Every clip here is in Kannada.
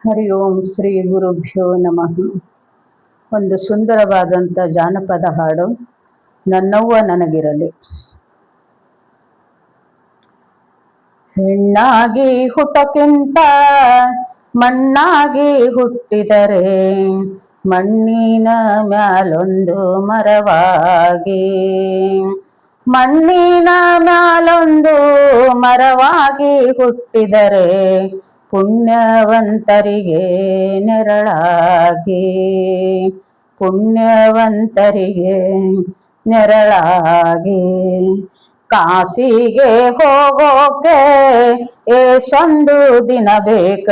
ಹರಿ ಓಂ ಶ್ರೀ ಗುರುಭ್ಯೋ ನಮಃ. ಒಂದು ಸುಂದರವಾದಂಥ ಜಾನಪದ ಹಾಡು, ನನ್ನವ್ವ ನನಗಿರಲಿ. ಹೆಣ್ಣಾಗಿ ಹುಟ್ಟಕ್ಕಿಂತ ಮಣ್ಣಾಗಿ ಹುಟ್ಟಿದರೆ ಮಣ್ಣಿನ ಮ್ಯಾಲೊಂದು ಮರವಾಗಿ, ಮಣ್ಣಿನ ಮ್ಯಾಲೊಂದು ಮರವಾಗಿ ಹುಟ್ಟಿದರೆ ಪುಣ್ಯವಂತರಿಗೆ ನೆರಳಾಗಿ, ಪುಣ್ಯವಂತರಿಗೆ ನೆರಳಾಗಿ. ಕಾಶಿಗೆ ಹೋಗೋಕೆ ಏಸೊಂದು ದಿನ ಬೇಕ,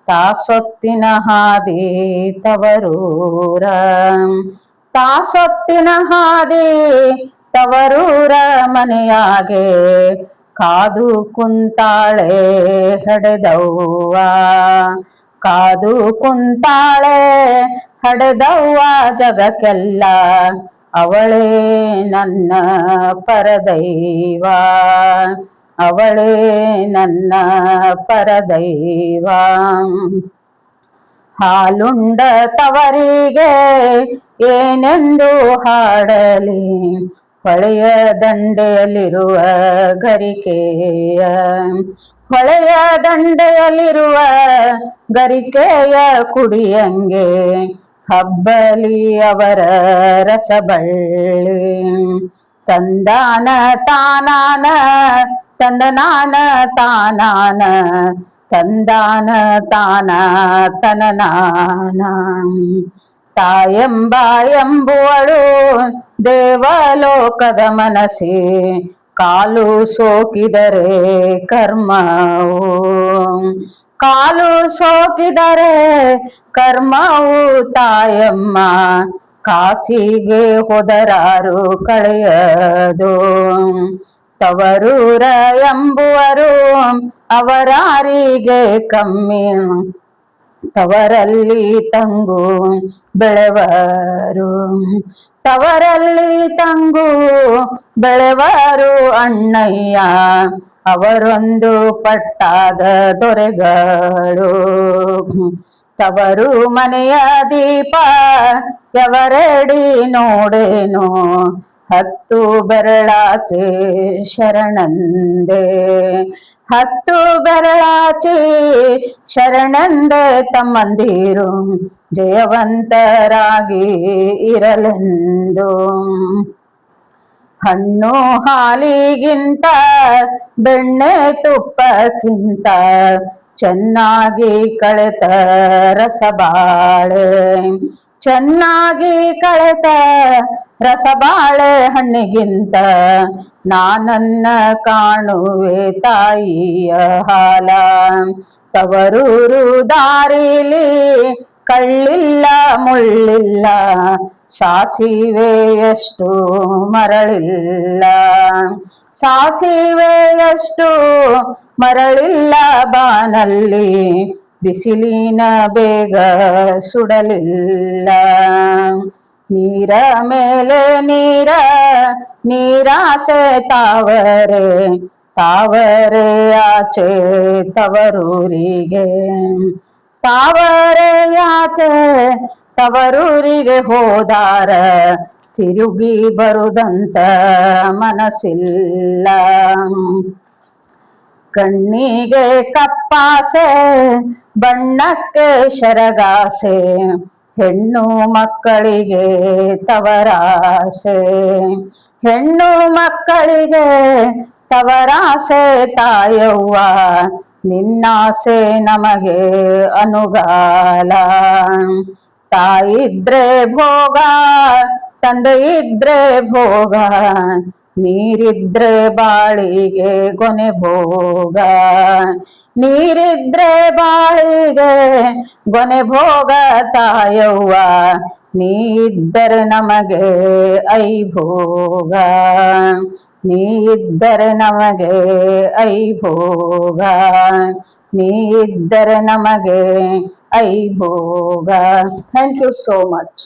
ತಾಸೊತ್ತಿನ ಹಾದಿ ತವರೂರ, ತಾಸೊತ್ತಿನ ಹಾದಿ ತವರೂರ ಮನೆಯಾಗೆ ಕಾದು ಕುಂತಾಳೆ ಹಡೆದವ್ವ, ಕಾದು ಕುಂತಾಳೆ ಹಡೆದವ್ವ ಜಗಕ್ಕೆಲ್ಲ ಅವಳೇ ನನ್ನ ಪರದೈವ, ಅವಳೇ ನನ್ನ ಪರದೈವ. ಹಾಲುಂಡ ತವರಿಗೆ ಏನೆಂದು ಹಾಡಲಿ, ಹೊಳೆಯ ದಂಡೆಯಲ್ಲಿರುವ ಗರಿಕೆಯ, ಹೊಳೆಯ ದಂಡೆಯಲ್ಲಿರುವ ಗರಿಕೆಯ ಕುಡಿಯಂಗೆ ಹಬ್ಬಲಿ ಅವರ ರಸಬಳ್ಳಿ. ತಂದಾನ ತಾನಾನ ತಂದನಾನ ತಾನಾನ, ತಂದಾನ ತಾನ ತನನಾನ. ತಾಯೆಂಬ ಎಂಬುವಳು ದೇವಲೋಕದ ಮನಸ್ಸಿ, ಕಾಲು ಸೋಕಿದರೆ ಕರ್ಮವು, ಕಾಲು ಸೋಕಿದರೆ ಕರ್ಮವು. ತಾಯಮ್ಮ ಕಾಸಿಗೆ ಹೋದರಾರು ಕಳೆಯದು, ತವರೂರ ಎಂಬುವರು ಅವರಾರಿಗೆ ಕಮ್ಮಿ, ತವರಲ್ಲಿ ತಂಗು ಬೆಳೆವರು, ತವರಲ್ಲಿ ತಂಗು ಬೆಳೆವರು ಅಣ್ಣಯ್ಯ. ಅವರೊಂದು ಪಟ್ಟಾದ ದೊರೆಗಳು, ತವರು ಮನೆಯ ದೀಪ ಎವರೆಡಿ ನೋಡೇನೋ, ಹತ್ತು ಬೆರಳಾಚೆ ಶರಣಂದೆ, ಹತ್ತು ಬೆರಳಾಚೆ ಶರಣಂದೆ. ತಮ್ಮಂದಿರು ಜಯವಂತರಾಗಿ ಇರಲೆಂದು, ಹಣ್ಣು ಹಾಲಿಗಿಂತ ಬೆಣ್ಣೆ ತುಪ್ಪಕ್ಕಿಂತ ಚೆನ್ನಾಗಿ ಕಳೆತ ರಸಬಾಳೆ, ಚೆನ್ನಾಗಿ ಕಳೆತ ರಸಬಾಳೆ ಹಣ್ಣಿಗಿಂತ ನಾನನ್ನ ಕಾಣುವೆ ತಾಯಿಯ ಹಾಲ. ತವರೂರು ದಾರಿಲಿ ಕಳ್ಳಿಲ್ಲ ಮುಳ್ಳಿಲ್ಲ, ಸಾಸಿವೆಯಷ್ಟು ಮರಳಿಲ್ಲ, ಸಾಸಿವೆಯಷ್ಟು ಮರಳಿಲ್ಲ. ಬಾನಲ್ಲಿ ಬಿಸಿಲಿನ ಬೇಗ ಸುಡಲಿಲ್ಲ, ನೀರ ಮೇಲೆ ನೀರ ನೀರಾಚೆ ತಾವರೆ, ತಾವರೆ ಆಚೆ ತವರೂರಿಗೆ, ತಾವರೆಯಾಚೆ ತವರೂರಿಗೆ ಹೋದಾರ ತಿರುಗಿ ಬರುದಂತ ಮನಸ್ಸಿಲ್ಲ. ಕಣ್ಣಿಗೆ ಕಪ್ಪಾಸೆ ಬಣ್ಣಕ್ಕೆ ಶರಗಾಸೆ, ಹೆಣ್ಣು ಮಕ್ಕಳಿಗೆ ತವರಾಸೆ, ಹೆಣ್ಣು ಮಕ್ಕಳಿಗೆ ತವರಾಸೆ. ತಾಯವ್ವ ನಿನ್ನಾಸೆ ನಮಗೆ ಅನುಗಾಲ, ತಾಯಿದ್ರೆ ಭೋಗ ತಂದೆ ಇದ್ರೆ ಭೋಗ, ನೀರಿದ್ರೆ ಬಾಳಿಗೆ ಗೊನೆ ಭೋಗ, ನೀರಿದ್ರೆ ಬಾಳಿಗೆ ಗೊನೆ ಭೋಗ. ತಾಯವ್ವ ನೀ ಇದ್ದರೆ ನಮಗೆ ಐ ಭೋಗ, ನೀ ಇದ್ದರೆ ನಮಗೆ ಐ ಭೋಗ, ನೀ ಇದ್ದರೆ ನಮಗೆ ಐ ಭೋಗ. Thank you so much.